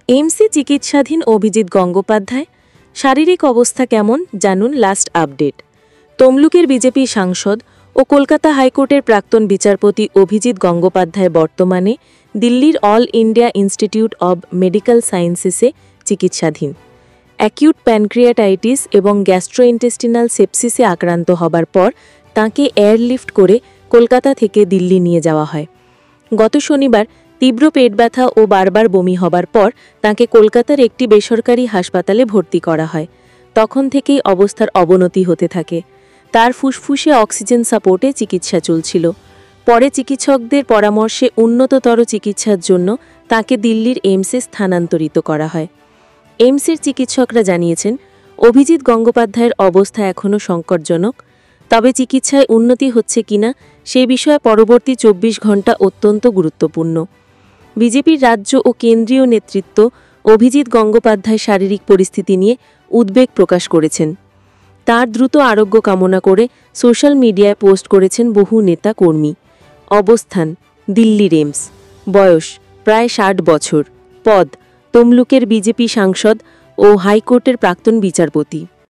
এইমসে চিকিৎসাধীন অভিজিৎ গঙ্গোপাধ্যায় শারীরিক অবস্থা কেমন জানুন লাস্ট আপডেট। তমলুকের বিজেপি সাংসদ ও কলকাতা হাইকোর্টের প্রাক্তন বিচারপতি অভিজিৎ গঙ্গোপাধ্যায় বর্তমানে দিল্লির All India Institute of Medical সায়েন্সেসে চিকিৎসাধীন। অ্যাকিউট প্যানক্রিয়াটাইটিস এবং গ্যাস্ট্রোইন্টেস্টিনাল সেপসিসে আক্রান্ত হবার পর তাঁকে এয়ারলিফট করে কলকাতা থেকে দিল্লি নিয়ে যাওয়া হয়। গত শনিবার তীব্র পেট ব্যথা ও বারবার বমি হবার পর তাঁকে কলকাতার একটি বেসরকারি হাসপাতালে ভর্তি করা হয়। তখন থেকেই অবস্থার অবনতি হতে থাকে। তার ফুসফুসে অক্সিজেন সাপোর্টে চিকিৎসা চলছিল। পরে চিকিৎসকদের পরামর্শে উন্নততর চিকিৎসার জন্য তাঁকে দিল্লির এইমসে স্থানান্তরিত করা হয়। এইমসের চিকিৎসকরা জানিয়েছেন, অভিজিৎ গঙ্গোপাধ্যায়ের অবস্থা এখনও সংকটজনক। তবে চিকিৎসায় উন্নতি হচ্ছে কিনা সে বিষয়ে পরবর্তী ২৪ ঘণ্টা অত্যন্ত গুরুত্বপূর্ণ। বিজেপির রাজ্য ও কেন্দ্রীয় নেতৃত্ব অভিজিৎ গঙ্গোপাধ্যায় শারীরিক পরিস্থিতি নিয়ে উদ্বেগ প্রকাশ করেছেন। তার দ্রুত আরোগ্য কামনা করে সোশ্যাল মিডিয়ায় পোস্ট করেছেন বহু নেতা কর্মী। অবস্থান: দিল্লির এইমস। বয়স: প্রায় ৬০ বছর। পদ: তমলুকের বিজেপি সাংসদ ও হাইকোর্টের প্রাক্তন বিচারপতি।